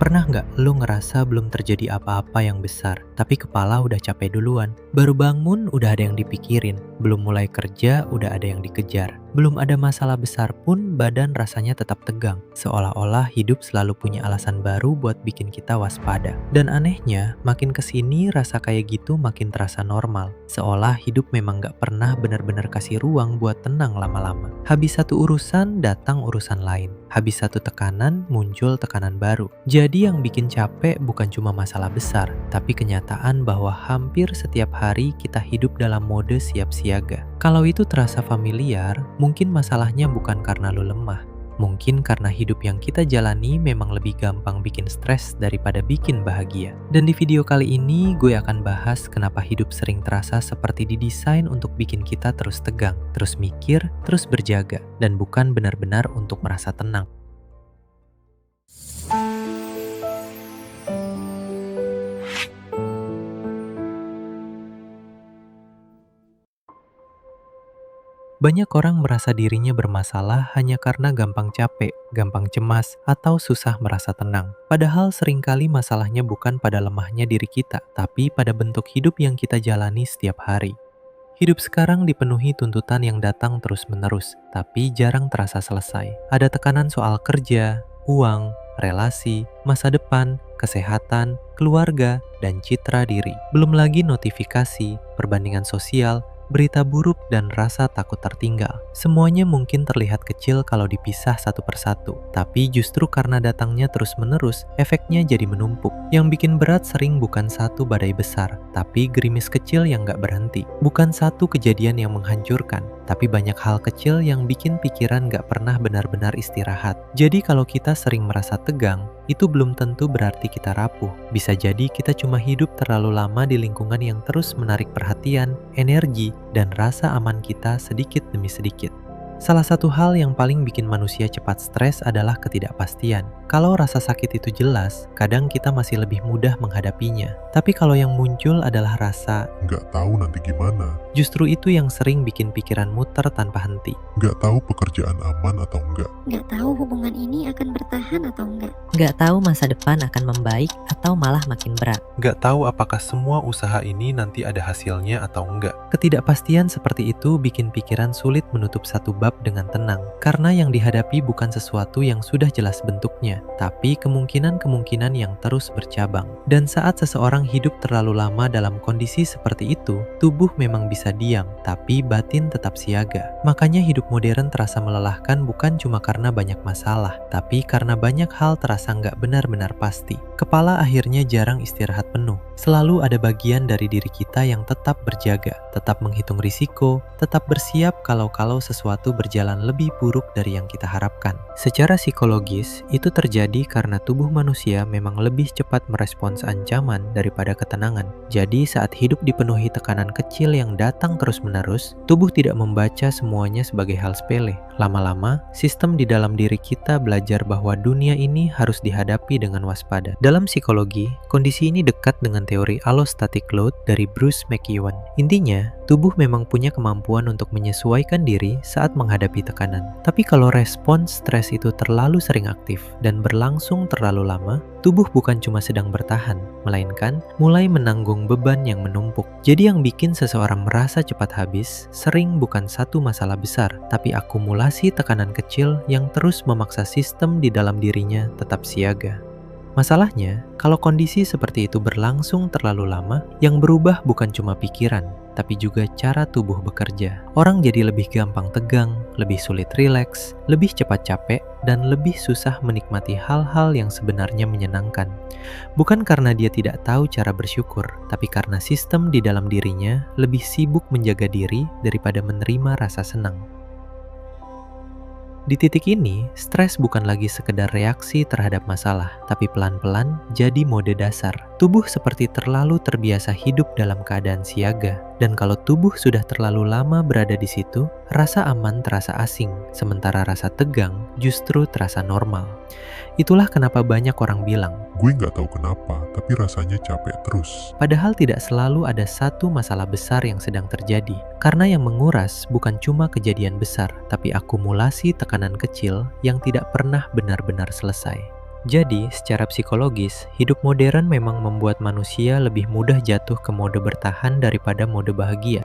Pernah nggak lu ngerasa belum terjadi apa-apa yang besar, tapi kepala udah capek duluan? Baru bangun udah ada yang dipikirin, belum mulai kerja udah ada yang dikejar. Belum ada masalah besar pun badan rasanya tetap tegang, seolah-olah hidup selalu punya alasan baru buat bikin kita waspada. Dan anehnya, makin kesini rasa kayak gitu makin terasa normal, seolah hidup memang nggak pernah benar-benar kasih ruang buat tenang lama-lama. Habis satu urusan, datang urusan lain. Habis satu tekanan, muncul tekanan baru. Jadi yang bikin capek bukan cuma masalah besar, tapi kenyataan bahwa hampir setiap hari kita hidup dalam mode siap siaga. Kalau itu terasa familiar, mungkin masalahnya bukan karena lu lemah. Mungkin karena hidup yang kita jalani memang lebih gampang bikin stres daripada bikin bahagia. Dan di video kali ini gue akan bahas kenapa hidup sering terasa seperti didesain untuk bikin kita terus tegang, terus mikir, terus berjaga, dan bukan benar-benar untuk merasa tenang. Banyak orang merasa dirinya bermasalah hanya karena gampang capek, gampang cemas, atau susah merasa tenang. Padahal seringkali masalahnya bukan pada lemahnya diri kita, tapi pada bentuk hidup yang kita jalani setiap hari. Hidup sekarang dipenuhi tuntutan yang datang terus-menerus, tapi jarang terasa selesai. Ada tekanan soal kerja, uang, relasi, masa depan, kesehatan, keluarga, dan citra diri. Belum lagi notifikasi, perbandingan sosial, berita buruk, dan rasa takut tertinggal. Semuanya mungkin terlihat kecil kalau dipisah satu persatu, tapi justru karena datangnya terus-menerus, efeknya jadi menumpuk. Yang bikin berat sering bukan satu badai besar, tapi gerimis kecil yang gak berhenti. Bukan satu kejadian yang menghancurkan, tapi banyak hal kecil yang bikin pikiran gak pernah benar-benar istirahat. Jadi kalau kita sering merasa tegang, itu belum tentu berarti kita rapuh. Bisa jadi kita cuma hidup terlalu lama di lingkungan yang terus menarik perhatian, energi, dan rasa aman kita sedikit demi sedikit. Salah satu hal yang paling bikin manusia cepat stres adalah ketidakpastian. Kalau rasa sakit itu jelas, kadang kita masih lebih mudah menghadapinya. Tapi kalau yang muncul adalah rasa nggak tahu nanti gimana, justru itu yang sering bikin pikiran muter tanpa henti. nggak tahu pekerjaan aman atau enggak, Nggak tahu hubungan ini akan bertahan atau enggak. Nggak tahu masa depan akan membaik atau malah makin berat. Nggak tahu apakah semua usaha ini nanti ada hasilnya atau enggak. Ketidakpastian seperti itu bikin pikiran sulit menutup satu bab dengan tenang, karena yang dihadapi bukan sesuatu yang sudah jelas bentuknya, tapi kemungkinan-kemungkinan yang terus bercabang. Dan saat seseorang hidup terlalu lama dalam kondisi seperti itu, tubuh memang bisa diam, tapi batin tetap siaga. Makanya hidup modern terasa melelahkan bukan cuma karena banyak masalah, tapi karena banyak hal terasa nggak benar-benar pasti. Kepala akhirnya jarang istirahat penuh. Selalu ada bagian dari diri kita yang tetap berjaga, tetap menghitung risiko, tetap bersiap kalau sesuatu berjalan lebih buruk dari yang kita harapkan. Secara psikologis, itu terjadi karena tubuh manusia memang lebih cepat merespons ancaman daripada ketenangan. Jadi saat hidup dipenuhi tekanan kecil yang datang terus-menerus, tubuh tidak membaca semuanya sebagai hal sepele. Lama-lama, sistem di dalam diri kita belajar bahwa dunia ini harus dihadapi dengan waspada. Dalam psikologi, kondisi ini dekat dengan teori allostatic load dari Bruce McEwen. Intinya, tubuh memang punya kemampuan untuk menyesuaikan diri saat menghadapi tekanan. Tapi kalau respons stres itu terlalu sering aktif dan berlangsung terlalu lama, tubuh bukan cuma sedang bertahan, melainkan mulai menanggung beban yang menumpuk. Jadi yang bikin seseorang merasa cepat habis sering bukan satu masalah besar, tapi akumulasi tekanan kecil yang terus memaksa sistem di dalam dirinya tetap siaga. Masalahnya, kalau kondisi seperti itu berlangsung terlalu lama, yang berubah bukan cuma pikiran, tapi juga cara tubuh bekerja. Orang jadi lebih gampang tegang, lebih sulit rileks, lebih cepat capek, dan lebih susah menikmati hal-hal yang sebenarnya menyenangkan. Bukan karena dia tidak tahu cara bersyukur, tapi karena sistem di dalam dirinya lebih sibuk menjaga diri daripada menerima rasa senang. Di titik ini, stres bukan lagi sekedar reaksi terhadap masalah, tapi pelan-pelan jadi mode dasar. Tubuh seperti terlalu terbiasa hidup dalam keadaan siaga, dan kalau tubuh sudah terlalu lama berada di situ, rasa aman terasa asing, sementara rasa tegang justru terasa normal. Itulah kenapa banyak orang bilang, gue nggak tahu kenapa, tapi rasanya capek terus. padahal tidak selalu ada satu masalah besar yang sedang terjadi. Karena yang menguras bukan cuma kejadian besar, tapi akumulasi tekanan kecil yang tidak pernah benar-benar selesai. Jadi, secara psikologis, hidup modern memang membuat manusia lebih mudah jatuh ke mode bertahan daripada mode bahagia.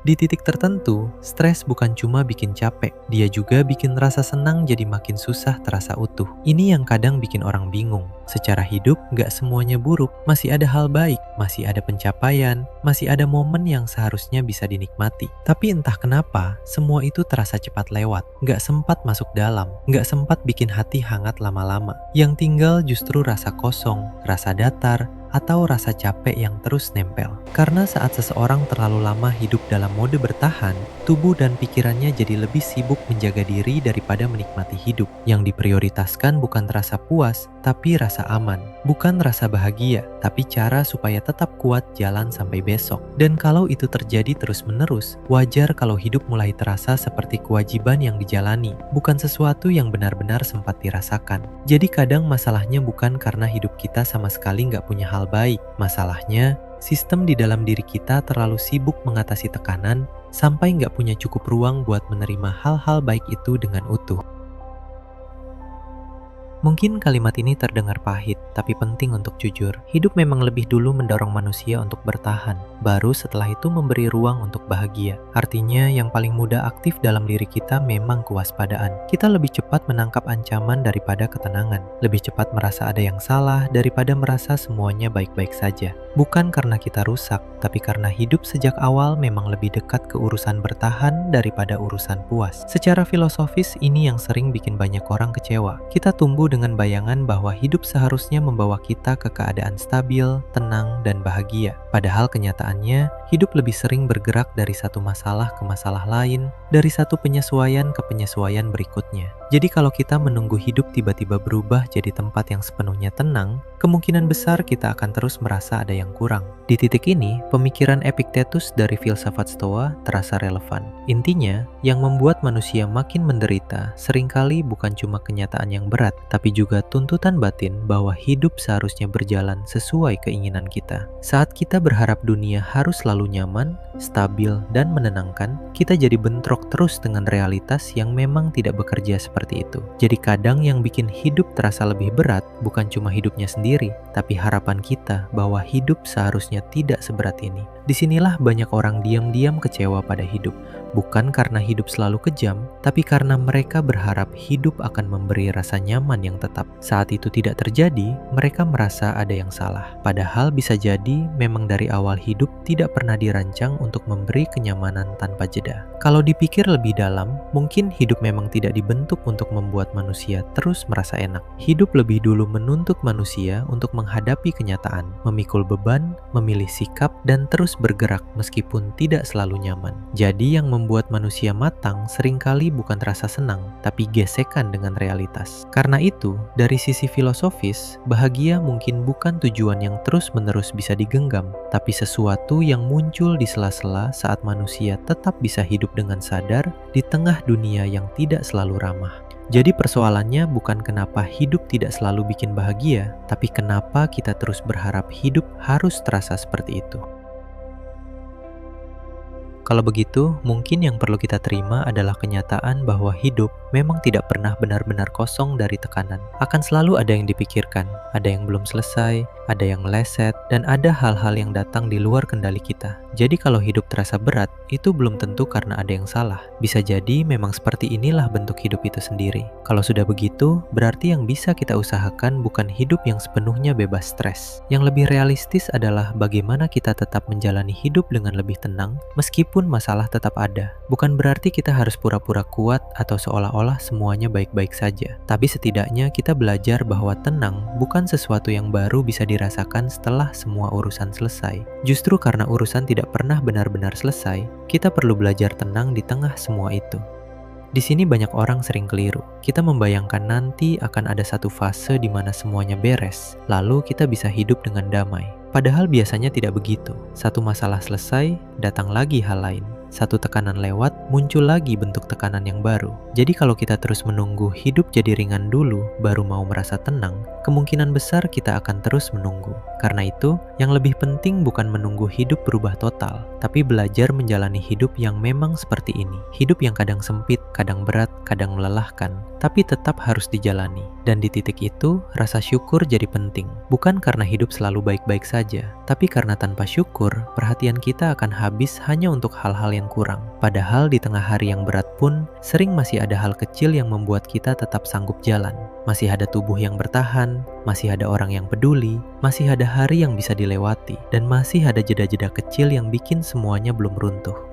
Di titik tertentu, stres bukan cuma bikin capek, dia juga bikin rasa senang jadi makin susah terasa utuh. Ini yang kadang bikin orang bingung. Secara hidup, gak semuanya buruk. Masih ada hal baik, masih ada pencapaian, masih ada momen yang seharusnya bisa dinikmati. Tapi entah kenapa, semua itu terasa cepat lewat. Gak sempat masuk dalam, gak sempat bikin hati hangat lama-lama. Yang tinggal justru rasa kosong, rasa datar, atau rasa capek yang terus nempel. Karena saat seseorang terlalu lama hidup dalam mode bertahan, tubuh dan pikirannya jadi lebih sibuk menjaga diri daripada menikmati hidup. Yang diprioritaskan bukan rasa puas, tapi rasa aman. Bukan rasa bahagia, tapi cara supaya tetap kuat jalan sampai besok. Dan kalau itu terjadi terus-menerus, wajar kalau hidup mulai terasa seperti kewajiban yang dijalani, bukan sesuatu yang benar-benar sempat dirasakan. Jadi kadang masalahnya bukan karena hidup kita sama sekali nggak punya hal baik. Masalahnya, sistem di dalam diri kita terlalu sibuk mengatasi tekanan sampai nggak punya cukup ruang buat menerima hal-hal baik itu dengan utuh. Mungkin kalimat ini terdengar pahit, tapi penting untuk jujur. Hidup memang lebih dulu mendorong manusia untuk bertahan, baru setelah itu memberi ruang untuk bahagia. Artinya, yang paling mudah aktif dalam diri kita memang kewaspadaan. Kita lebih cepat menangkap ancaman daripada ketenangan. Lebih cepat merasa ada yang salah daripada merasa semuanya baik-baik saja. Bukan karena kita rusak, tapi karena hidup sejak awal memang lebih dekat ke urusan bertahan daripada urusan puas. Secara filosofis, ini yang sering bikin banyak orang kecewa. Kita tumbuh dengan bayangan bahwa hidup seharusnya membawa kita ke keadaan stabil, tenang, dan bahagia. Padahal kenyataannya, hidup lebih sering bergerak dari satu masalah ke masalah lain, dari satu penyesuaian ke penyesuaian berikutnya. Jadi kalau kita menunggu hidup tiba-tiba berubah jadi tempat yang sepenuhnya tenang, kemungkinan besar kita akan terus merasa ada yang kurang. Di titik ini, pemikiran Epictetus dari filsafat Stoa terasa relevan. Intinya, yang membuat manusia makin menderita seringkali bukan cuma kenyataan yang berat, tapi juga tuntutan batin bahwa hidup seharusnya berjalan sesuai keinginan kita. Saat kita berharap dunia harus selalu nyaman, stabil, dan menenangkan, kita jadi bentrok terus dengan realitas yang memang tidak bekerja seperti itu. Jadi kadang yang bikin hidup terasa lebih berat bukan cuma hidupnya sendiri, tapi harapan kita bahwa hidup seharusnya tidak seberat ini. Disinilah banyak orang diam-diam kecewa pada hidup, bukan karena hidup selalu kejam, tapi karena mereka berharap hidup akan memberi rasa nyaman yang tetap. Saat itu tidak terjadi, mereka merasa ada yang salah. Padahal bisa jadi memang dari awal hidup tidak pernah dirancang untuk memberi kenyamanan tanpa jeda. Kalau dipikir lebih dalam, mungkin hidup memang tidak dibentuk untuk membuat manusia terus merasa enak. Hidup lebih dulu menuntut manusia untuk menghadapi kenyataan, memikul beban, memilih sikap, dan terus bergerak meskipun tidak selalu nyaman. Jadi yang membuat manusia matang seringkali bukan rasa senang, tapi gesekan dengan realitas. Karena itu, dari sisi filosofis, bahagia mungkin bukan tujuan yang terus-menerus bisa digenggam, tapi sesuatu yang muncul di sela-sela saat manusia tetap bisa hidup dengan sadar di tengah dunia yang tidak selalu ramah. Jadi persoalannya bukan kenapa hidup tidak selalu bikin bahagia, tapi kenapa kita terus berharap hidup harus terasa seperti itu. Kalau begitu, mungkin yang perlu kita terima adalah kenyataan bahwa hidup memang tidak pernah benar-benar kosong dari tekanan. Akan selalu ada yang dipikirkan, ada yang belum selesai, ada yang meleset, dan ada hal-hal yang datang di luar kendali kita. Jadi kalau hidup terasa berat, itu belum tentu karena ada yang salah. Bisa jadi memang seperti inilah bentuk hidup itu sendiri. Kalau sudah begitu, berarti yang bisa kita usahakan bukan hidup yang sepenuhnya bebas stres. Yang lebih realistis adalah bagaimana kita tetap menjalani hidup dengan lebih tenang, meskipun masalah tetap ada. Bukan berarti kita harus pura-pura kuat atau seolah-olah semuanya baik-baik saja. Tapi setidaknya kita belajar bahwa tenang bukan sesuatu yang baru bisa dirasakan setelah semua urusan selesai. Justru karena urusan tidak pernah benar-benar selesai, kita perlu belajar tenang di tengah semua itu. Di sini banyak orang sering keliru. Kita membayangkan nanti akan ada satu fase di mana semuanya beres, lalu kita bisa hidup dengan damai. Padahal biasanya tidak begitu. Satu masalah selesai, datang lagi hal lain. Satu tekanan lewat, muncul lagi bentuk tekanan yang baru. Jadi kalau kita terus menunggu hidup jadi ringan dulu, baru mau merasa tenang, kemungkinan besar kita akan terus menunggu. Karena itu, yang lebih penting bukan menunggu hidup berubah total, tapi belajar menjalani hidup yang memang seperti ini. Hidup yang kadang sempit, kadang berat, kadang melelahkan, tapi tetap harus dijalani. Dan di titik itu, rasa syukur jadi penting. Bukan karena hidup selalu baik-baik saja, tapi karena tanpa syukur, perhatian kita akan habis hanya untuk hal-hal yang kurang. Padahal di tengah hari yang berat pun, sering masih ada hal kecil yang membuat kita tetap sanggup jalan. Masih ada tubuh yang bertahan, masih ada orang yang peduli, masih ada hari yang bisa dilewati, dan masih ada jeda-jeda kecil yang bikin semuanya belum runtuh.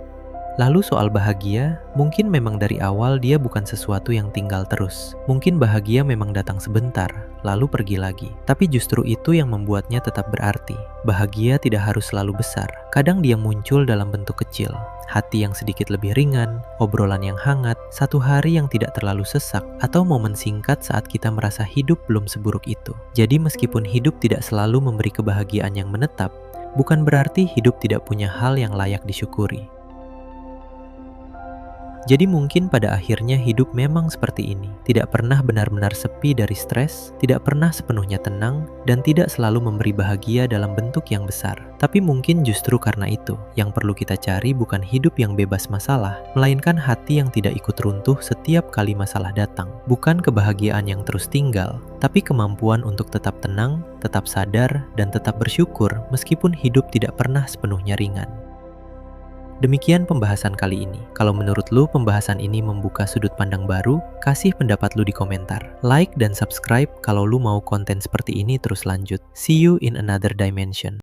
Lalu soal bahagia, mungkin memang dari awal dia bukan sesuatu yang tinggal terus. Mungkin bahagia memang datang sebentar, lalu pergi lagi. Tapi justru itu yang membuatnya tetap berarti. Bahagia tidak harus selalu besar. Kadang dia muncul dalam bentuk kecil. Hati yang sedikit lebih ringan, obrolan yang hangat, satu hari yang tidak terlalu sesak, atau momen singkat saat kita merasa hidup belum seburuk itu. Jadi meskipun hidup tidak selalu memberi kebahagiaan yang menetap, bukan berarti hidup tidak punya hal yang layak disyukuri. Jadi mungkin pada akhirnya hidup memang seperti ini. Tidak pernah benar-benar sepi dari stres, tidak pernah sepenuhnya tenang, dan tidak selalu memberi bahagia dalam bentuk yang besar. Tapi mungkin justru karena itu, yang perlu kita cari bukan hidup yang bebas masalah, melainkan hati yang tidak ikut runtuh setiap kali masalah datang. Bukan kebahagiaan yang terus tinggal, tapi kemampuan untuk tetap tenang, tetap sadar, dan tetap bersyukur meskipun hidup tidak pernah sepenuhnya ringan. Demikian pembahasan kali ini. Kalau menurut lu pembahasan ini membuka sudut pandang baru, kasih pendapat lu di komentar. Like dan subscribe kalau lu mau konten seperti ini terus lanjut. See you in another dimension.